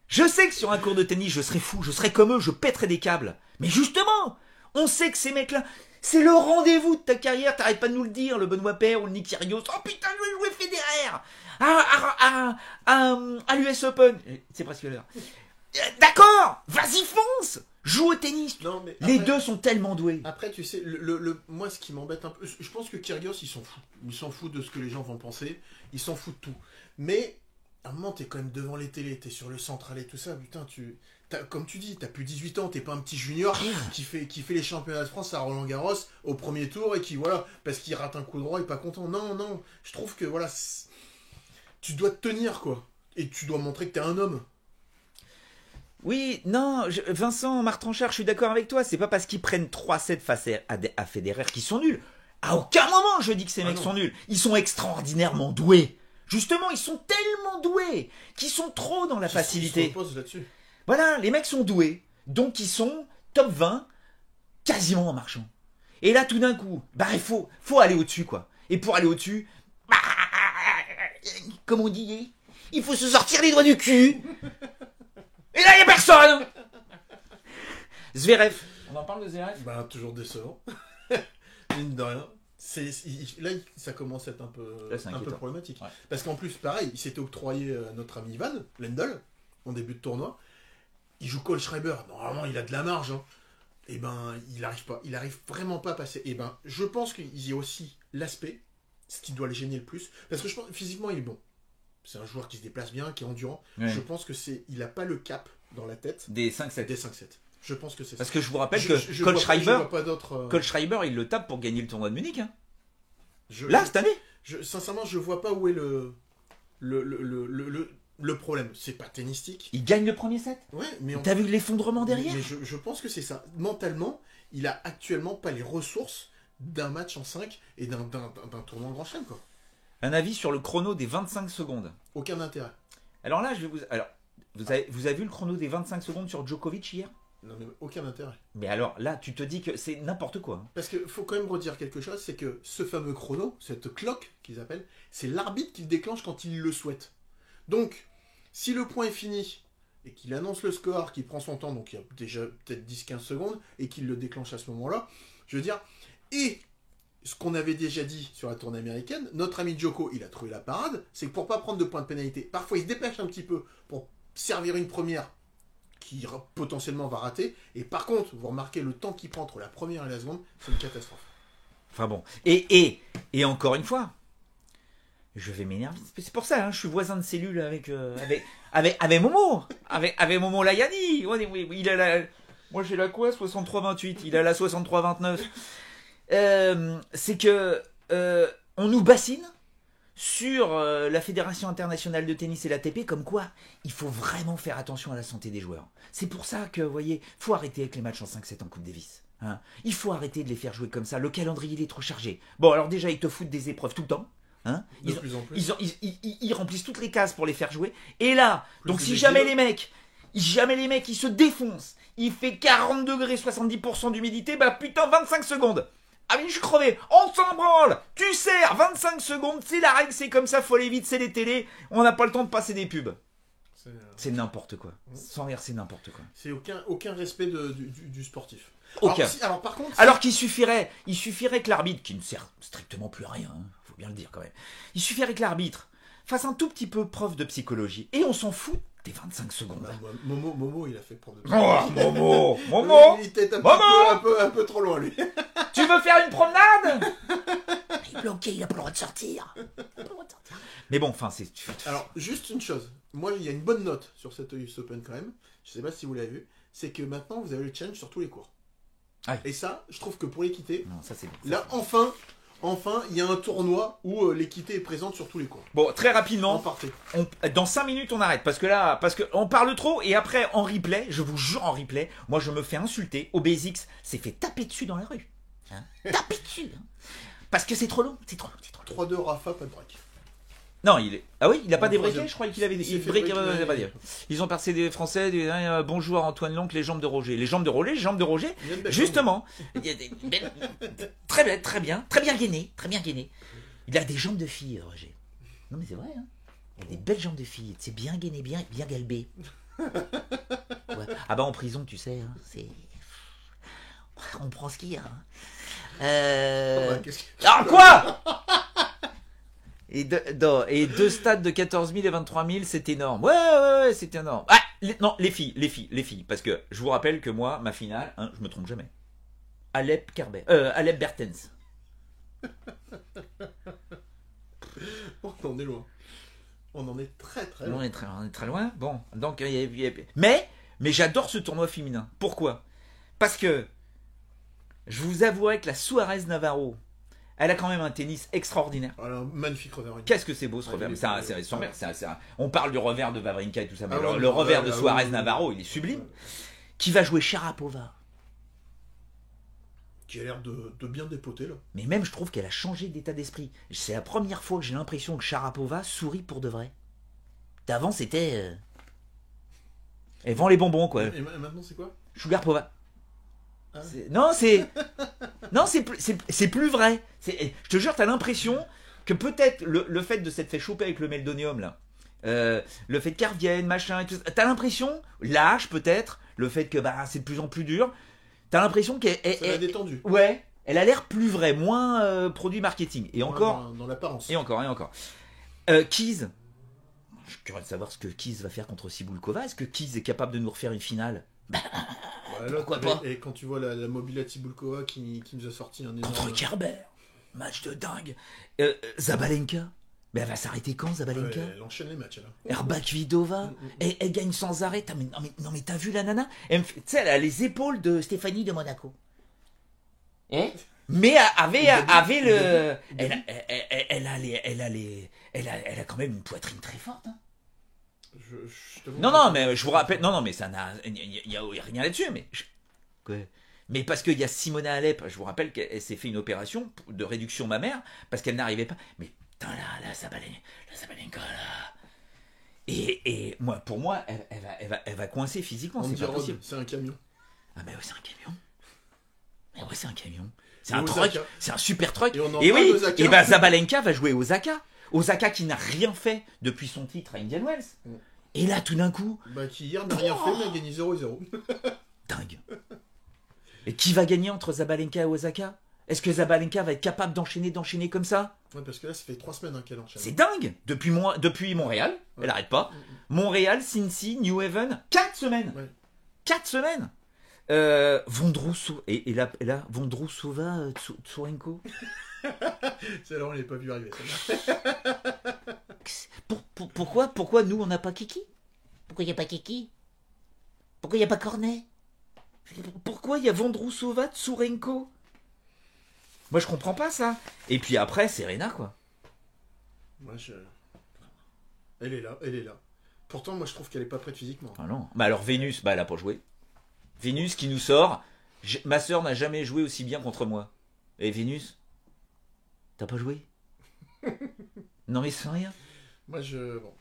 Je sais que sur un cours de tennis, je serais fou, je serais comme eux, je pèterais des câbles. Mais justement, on sait que ces mecs-là, c'est le rendez-vous de ta carrière. T'arrêtes pas de nous le dire, le Benoît Paire ou le Nick Kyrgios. Oh putain, je vais jouer Federer à l'US Open. C'est presque l'heure. D'accord, vas-y fonce. Joue au tennis. Non, mais les deux sont tellement doués. Après, tu sais, moi, ce qui m'embête un peu, je pense que Kyrgios, il s'en fout. Il s'en fout de ce que les gens vont penser. Il s'en fout de tout. Mais à un moment, t'es quand même devant les télés, t'es sur le central et tout ça. Putain, comme tu dis, t'as plus 18 ans, t'es pas un petit junior qui fait les championnats de France à Roland-Garros au premier tour et qui, voilà, parce qu'il rate un coup droit, il est pas content. Non, je trouve que, voilà, tu dois te tenir, quoi. Et tu dois montrer que t'es un homme. Oui, non, Vincent Martranchard, je suis d'accord avec toi. C'est pas parce qu'ils prennent 3-7 face à Federer qu'ils sont nuls. À aucun moment je dis que ces mecs sont nuls. Ils sont extraordinairement doués. Justement, ils sont tellement doués qu'ils sont trop dans la facilité. Ils se reposent là-dessus. Voilà, les mecs sont doués. Donc ils sont top 20 quasiment en marchant. Et là, tout d'un coup, il faut aller au-dessus, quoi. Et pour aller au-dessus, comme on dit, il faut se sortir les doigts du cul. Et là, il n'y a personne. Zverev. On en parle de Zverev? Toujours décevant. Mine de rien. Là, ça commence à être un peu problématique. Ouais. Parce qu'en plus, pareil, il s'était octroyé à notre ami Ivan Lendl, en début de tournoi. Il joue Cole Schreiber. Normalement, il a de la marge. Hein. Et il n'arrive pas. Il n'arrive vraiment pas à passer. Et je pense qu'il y a aussi l'aspect, ce qui doit le gêner le plus. Parce que je pense physiquement, il est bon. C'est un joueur qui se déplace bien, qui est endurant. Ouais. Je pense que il n'a pas le cap dans la tête. Des 5-7. Je pense que c'est ça. Parce que je vous rappelle que Cole Schreiber, il le tape pour gagner le tournoi de Munich. Hein. Cette année. Sincèrement, je vois pas où est le problème. C'est pas tennistique. Il gagne le premier set. Ouais, mais t'as vu l'effondrement derrière? Mais je pense que c'est ça. Mentalement, il a actuellement pas les ressources d'un match en 5 et d'un tournoi en Grand Chelem, quoi. Un avis sur le chrono des 25 secondes. Aucun intérêt. Alors là, alors, vous avez vu le chrono des 25 secondes sur Djokovic hier? Non, mais aucun intérêt. Mais alors là, tu te dis que c'est n'importe quoi. Parce qu'il faut quand même redire quelque chose, c'est que ce fameux chrono, cette clock qu'ils appellent, c'est l'arbitre qui le déclenche quand il le souhaite. Donc, si le point est fini, et qu'il annonce le score, qu'il prend son temps, donc il y a déjà peut-être 10-15 secondes, et qu'il le déclenche à ce moment-là, je veux dire, et ce qu'on avait déjà dit sur la tournée américaine, notre ami Djoko, il a trouvé la parade, c'est que pour pas prendre de points de pénalité, parfois il se dépêche un petit peu pour servir une première qui potentiellement va rater, et par contre, vous remarquez le temps qu'il prend entre la première et la seconde, c'est une catastrophe. Enfin bon, et encore une fois, je vais m'énerver. C'est pour ça, hein, je suis voisin de cellule avec Momo, avec Momo Layani. Il a la, moi j'ai la quoi, 63-28, il a la 63-29. C'est que on nous bassine sur la Fédération internationale de tennis et l'ATP, comme quoi il faut vraiment faire attention à la santé des joueurs. C'est pour ça que, vous voyez, faut arrêter avec les matchs en 5-7 en Coupe Davis. Hein. Il faut arrêter de les faire jouer comme ça. Le calendrier il est trop chargé. Bon, alors déjà, ils te foutent des épreuves tout le temps. Hein, ils remplissent toutes les cases pour les faire jouer. Et là, donc si jamais les mecs ils se défoncent, il fait 40 degrés, 70% d'humidité, bah putain, 25 secondes. Ah mais je suis crevé, on s'en branle, tu sers, 25 secondes, c'est la règle, c'est comme ça, faut aller vite, c'est les télés, on n'a pas le temps de passer des pubs. C'est n'importe quoi. Sans rire, c'est n'importe quoi. C'est aucun respect du sportif. Aucun. Alors par contre, alors qu'il suffirait que l'arbitre, qui ne sert strictement plus à rien, hein, faut bien le dire quand même, il suffirait que l'arbitre fasse un tout petit peu preuve de psychologie, et on s'en fout des 25 secondes. Momo, il a fait preuve de psychologie. Momo il était un peu trop loin, lui. Tu veux faire une promenade? Il est bloqué, il n'a pas le droit de sortir. Mais bon, enfin, c'est... Alors, juste une chose. Moi, il y a une bonne note sur cette US Open quand même. Je sais pas si vous l'avez vu. C'est que maintenant, vous avez le challenge sur tous les cours. Ah oui. Et ça, je trouve que pour l'équité, non, ça, c'est bon, là, enfin, il y a un tournoi où l'équité est présente sur tous les cours. Bon, très rapidement, dans 5 minutes, on arrête. Parce que on parle trop, et après, en replay, je vous jure en replay, moi, je me fais insulter. OBSX s'est fait taper dessus dans la rue. Hein, taper dessus. Hein. Parce que c'est trop long. 3-2 Rafa, pas de break. Non, ah oui, il a pas débriqué, je croyais qu'il avait débriqué. Ils ont passé des Français, bonjour Antoine Lonc, les jambes de Roger. Les jambes de Roger, justement. Très bien gainé. Il a des jambes de fille, Roger. Non mais c'est vrai, hein. Il a des belles jambes de fille, c'est bien gainé, bien galbé. Ouais. Ah bah en prison, tu sais, hein, c'est... On prend ce qu'il y a. Hein. Ah quoi? Et deux stades de 14 000 et 23 000, c'est énorme. Ouais, c'est énorme. Ah, les filles. Parce que je vous rappelle que moi, ma finale, hein, je me trompe jamais. Alep Bertens. On en est loin. On en est très loin. On est très loin. Bon, donc... Mais j'adore ce tournoi féminin. Pourquoi? Parce que je vous avouerai que la Suarez Navarro, elle a quand même un tennis extraordinaire. Alors, magnifique revers. Qu'est-ce que c'est beau ce revers. On parle du revers de Wawrinka et tout ça, mais le revers de Suarez Navarro, il est sublime. Qui va jouer Sharapova. Qui a l'air de bien dépoter là. Mais même je trouve qu'elle a changé d'état d'esprit. C'est la première fois que j'ai l'impression que Sharapova sourit pour de vrai. D'avant c'était... Elle vend les bonbons quoi. Et maintenant c'est quoi? Sugarpova. Ah. Non, c'est plus vrai. Je te jure, t'as l'impression que peut-être le fait de s'être fait choper avec le meldonium là, le fait qu'elle revienne, machin et tout, t'as l'impression, l'âge peut-être, le fait que c'est de plus en plus dur, t'as l'impression qu'elle est détendue. Ouais, elle a l'air plus vraie, moins produit marketing. Et encore dans l'apparence. Et encore. Keys. Je suis curieux de savoir ce que Keys va faire contre Cibulkova. Est-ce que Keys est capable de nous refaire une finale? Pourquoi pas? Et quand tu vois la Mobila Cibulkova qui nous a sorti un énorme... Contre Kerber, match de dingue. Zabalenka, mais elle va s'arrêter quand, Zabalenka? Elle enchaîne les matchs là. Herbakvidova, elle gagne sans arrêt. Non mais t'as vu la nana? Tu sais, elle a les épaules de Stéphanie de Monaco. Mais avait le... Elle a quand même une poitrine très forte. Hein. Non, mais je vous rappelle... Non, mais ça n'a... Il n'y a rien là-dessus, mais... Mais parce qu'il y a Simona Alep, je vous rappelle qu'elle s'est fait une opération de réduction mammaire, parce qu'elle n'arrivait pas... Mais Putain, la Sabalenka, là. Et moi, pour moi, elle va coincer physiquement, c'est Andy pas Rod, possible. c'est un camion. Ah bah ouais, c'est un camion. Mais ouais, c'est un camion. C'est Et un Osaka. truck, c'est un super truck. Et on en Et parle oui, d'Osaka. et bah Sabalenka va jouer Osaka. Osaka qui n'a rien fait depuis son titre à Indian Wells. Mm. Et là, tout d'un coup, Bah, qui hier n'a rien fait, mais a gagné 0-0. dingue. Et qui va gagner entre Sabalenka et Osaka? Est-ce que Sabalenka va être capable d'enchaîner comme ça? Ouais, parce que là, ça fait 3 semaines qu'elle enchaîne. C'est dingue. Depuis Montréal, elle arrête pas. Montréal, Cincy, New Haven, 4 semaines. Ouais. 4 semaines. Vondrousova et là Vondrousova, Tsurenko. Celle-là, on l'a pas vu arriver. Celle-là. Pourquoi nous on n'a pas Kiki? Pourquoi y a pas Kiki? Pourquoi y a pas Cornet? Pourquoi il y a Vondrousova, Tsurenko? Moi je comprends pas ça. Et puis après Serena quoi. Moi, elle est là, elle est là. Pourtant, moi, je trouve qu'elle est pas prête physiquement. Ah non. Bah alors Vénus, bah elle a pas joué. Vénus qui nous sort. Ma sœur n'a jamais joué aussi bien contre moi. Et Vénus, t'as pas joué? Non mais sans rien. Moi, bon.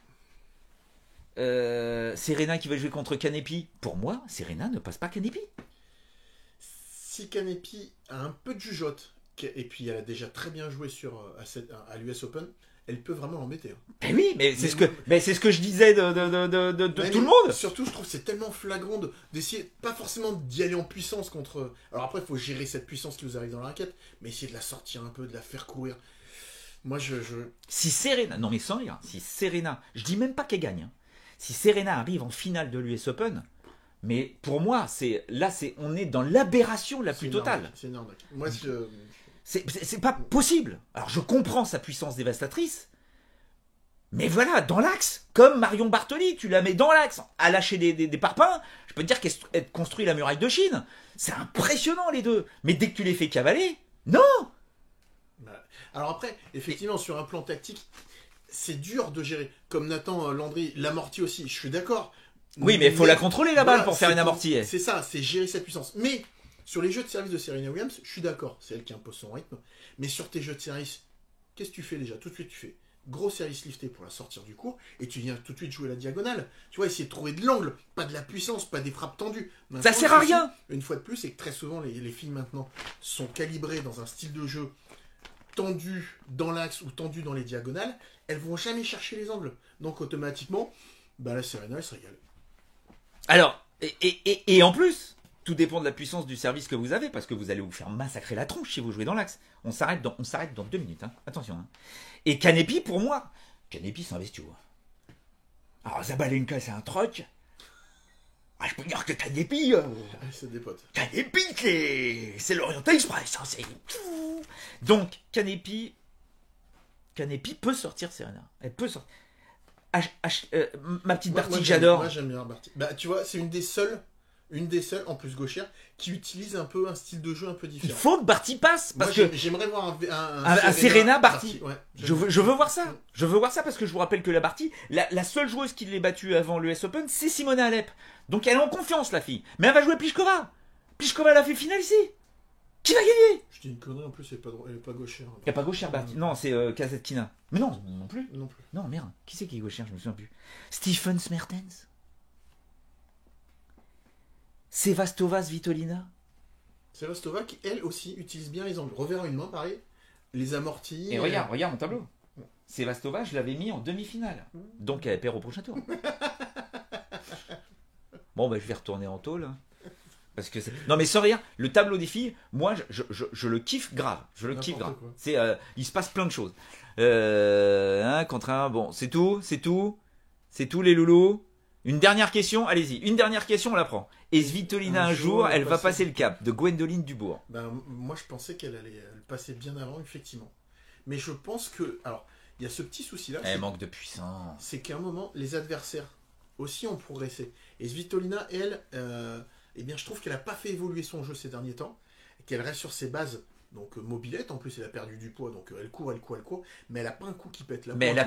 Serena qui va jouer contre Kanepi. Pour moi, Serena ne passe pas Kanepi. Si Kanepi a un peu de jugeote, et puis elle a déjà très bien joué à l'US Open, elle peut vraiment l'embêter. Hein. Mais oui, mais c'est ce que je disais de tout le monde. Surtout, je trouve que c'est tellement flagrant d'essayer, pas forcément d'y aller en puissance contre. Alors après, il faut gérer cette puissance qui vous arrive dans la raquette, mais essayer de la sortir un peu, de la faire courir. Moi, Si Serena, non mais sans rire, si Serena, je dis même pas qu'elle gagne. Hein. Si Serena arrive en finale de l'US Open, mais pour moi, on est dans l'aberration la plus totale. C'est une arnaque. Moi, C'est pas possible. Alors je comprends sa puissance dévastatrice, mais voilà, dans l'axe, comme Marion Bartoli, tu la mets dans l'axe, à lâcher des parpaings, je peux te dire qu'elle construit la muraille de Chine. C'est impressionnant les deux. Mais dès que tu les fais cavaler, non. Alors après, effectivement, sur un plan tactique, c'est dur de gérer. Comme Nathan Landry, l'amorti aussi, je suis d'accord. Oui, mais il faut la contrôler la balle pour faire une amortie. C'est ça, c'est gérer cette puissance. Mais sur les jeux de service de Serena Williams, je suis d'accord, c'est elle qui impose son rythme. Mais sur tes jeux de service, qu'est-ce que tu fais déjà? Tout de suite, tu fais gros service lifté pour la sortir du court, et tu viens tout de suite jouer la diagonale. Tu vois, essayer de trouver de l'angle, pas de la puissance, pas des frappes tendues. Maintenant, ça sert à rien. Une fois de plus, c'est que très souvent, les filles maintenant sont calibrées dans un style de jeu tendu dans l'axe ou tendu dans les diagonales. Elles vont jamais chercher les angles. Donc automatiquement, bah la Serena, elle se régale. Alors, et en plus, tout dépend de la puissance du service que vous avez, parce que vous allez vous faire massacrer la tronche si vous jouez dans l'axe. On s'arrête dans 2 minutes, hein. Attention. Hein. Et Kanepi, pour moi, Kanepi, c'est un bestiau. Alors, Sabalenka, c'est un truc. Ah, je peux dire que Kanepi, c'est des potes. Kanepi, c'est l'Orient Express. Hein, c'est... Donc, Kanepi peut sortir Serena. Elle peut sortir. Ma petite Barty que j'adore. Moi, j'aime bien Barty. Bah, tu vois, c'est une des seules, en plus gauchère, qui utilise un peu un style de jeu un peu différent. Il faut que Barty passe. Parce que j'aimerais voir un Serena Barty. Ouais, je veux voir ça. Je veux voir ça parce que je vous rappelle que la Barty, la seule joueuse qui l'ait battue avant l'US Open, c'est Simona Alep. Donc elle est en confiance, la fille. Mais elle va jouer Pliskova. Pliskova, elle a fait finale ici. Qui va gagner? Je dis une connerie, en plus, elle est pas gauchère. Il n'y a pas gauchère, Barty. Non, c'est Kazetkina. Mais non plus. Non plus. Non, merde. Qui c'est qui est gauchère? Je me souviens plus. Stephen Smertens. Sevastova Svitolina. Sevastova qui, elle aussi, utilise bien les angles. Revers à une main, pareil. Les amortis. Et regarde mon tableau. Sevastova, je l'avais mis en demi-finale. Donc elle perd au prochain tour. Bon, je vais retourner en tôle. Hein. Parce que non, mais sans rien, le tableau des filles, moi, je le kiffe grave. Je le kiffe grave. C'est, il se passe plein de choses. Un contre un, bon, c'est tout les loulous. Une dernière question, allez-y. Une dernière question, on la prend. Et Svitolina, un jour, elle va passer le cap de Gwendoline Dubourg. Moi, je pensais qu'elle allait le passer bien avant, effectivement. Mais je pense que... Alors, il y a ce petit souci-là. Elle manque de puissance. C'est qu'à un moment, les adversaires aussi ont progressé. Et Svitolina, elle, eh bien, je trouve qu'elle n'a pas fait évoluer son jeu ces derniers temps. Et qu'elle reste sur ses bases. Donc, mobilette, en plus, elle a perdu du poids. Donc, elle court. Mais elle n'a pas un coup qui pète la mais elle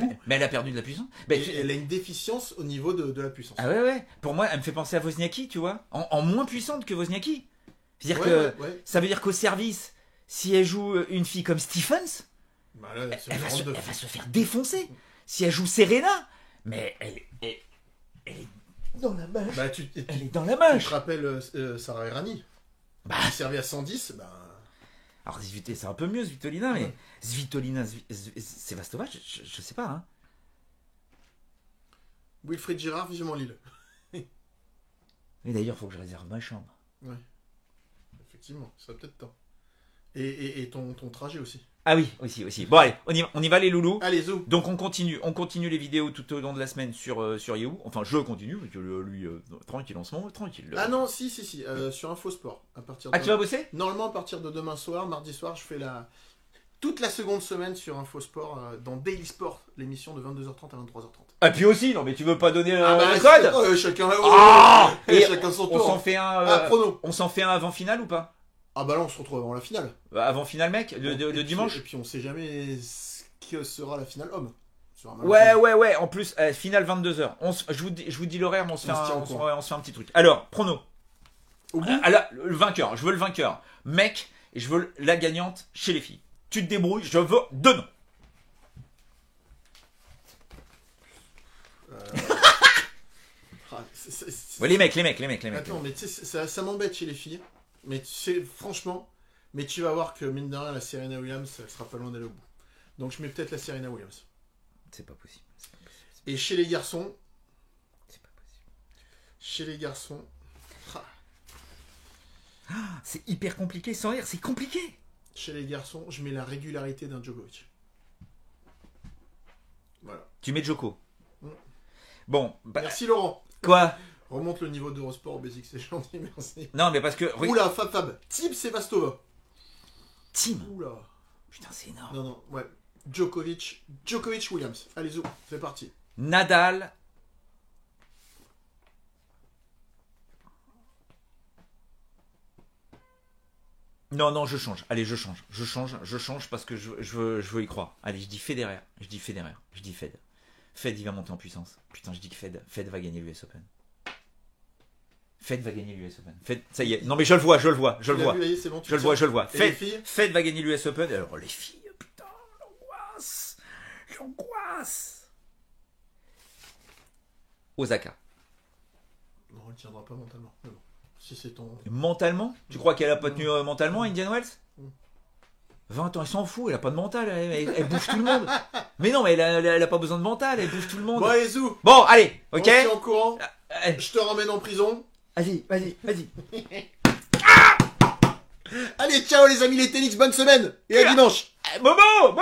a perdu de la puissance. Elle a une déficience au niveau de la puissance. Ah ouais. Pour moi, elle me fait penser à Wozniacki, tu vois. En moins puissante que Wozniacki. C'est-à-dire que ça veut dire qu'au service, si elle joue une fille comme Stephens, Bah là, c'est Elle va, se, 42. elle va se faire défoncer. Si elle joue Serena, mais elle est dans la mâche. Bah, tu Elle est dans la te mâche. rappelles Sarah Errani Bah, qui servait à 110, bah... alors c'est un peu mieux Svitolina, mais Svitolina, Sevastova, je sais pas. Hein. Wilfried Girard, vivement Lille. Et d'ailleurs, faut que je réserve ma chambre. Ouais. Effectivement, ça serait peut-être temps. Et ton trajet aussi. Ah oui, aussi. Bon allez, on y va les loulous. Allez, zou. Donc on continue les vidéos tout au long de la semaine sur Yahoo. Enfin, je continue, parce que lui, tranquille en ce moment, tranquille. Ah non, si, sur Infosport. À partir de... Ah, tu vas bosser? Normalement, à partir de demain soir, mardi soir, je fais toute la seconde semaine sur Infosport, dans Daily Sport, l'émission de 22h30 à 23h30. Ah, puis aussi, non mais tu veux pas donner Ah bah, le code? chacun, Et chacun son on tour. s'en fait un... prono. on s'en fait un avant finale ou pas? Ah bah là, on se retrouve avant la finale. Avant finale mec, de Et puis- dimanche? Et puis on sait jamais ce que sera la finale homme. Sur un Ouais, en plus, finale 22h. Je vous dis l'horaire, mais on se fait On se tient au courant. on se fait un petit truc. Alors, prono. Au bout, Le vainqueur, je veux le vainqueur. Mec, et je veux la gagnante chez les filles. Tu te débrouilles, je veux deux noms. Ouais, les mecs. Attends, mais tu sais, ça m'embête chez les filles. Mais tu sais, franchement, mais tu vas voir que mine de rien, la Serena Williams, elle sera pas loin d'aller au bout. Donc je mets peut-être la Serena Williams. C'est pas possible. Et chez les garçons, C'est pas possible. chez les garçons, C'est hyper compliqué, sans rire, c'est compliqué. chez les garçons, je mets la régularité d'un Djokovic. Voilà. Tu mets Joko. Mm. Bon, bah, Merci Laurent. quoi? Remonte le niveau d'Eurosport au Basic, c'est gentil, merci. Non, mais parce que... Oula, Fab. Type Sevastova. Tim. Oula. Putain, c'est énorme. Non, ouais. Djokovic Williams. Allez, zou, c'est parti. Nadal. Non, je change. Allez, je change parce que je veux y croire. Allez, je dis Federer. Je dis Fed. Fed, il va monter en puissance. Putain, je dis que Fed va gagner l'US Open. Fed va gagner l'US Open. Fed, ça y est. Non, mais je le vois. Tu l'as vu, allez, c'est bon, tu Je le vois. Et les filles Fed va gagner l'US Open. Alors, les filles, putain, l'angoisse. Osaka. Non, elle tiendra pas mentalement. Mais bon, si c'est ton... Mentalement? Tu crois qu'elle a pas tenu mentalement, Indian Wells? 20 ans, elle s'en fout, elle a pas de mental, elle bouffe tout le monde. Mais non, mais elle a pas besoin de mental, elle bouffe tout le monde. Bon, allez, zou. Bon, allez, ok? On se tient au courant. Allez, Je te ramène en prison. Vas-y. Allez, ciao les amis les tennis, bonne semaine. Et à dimanche. Momo!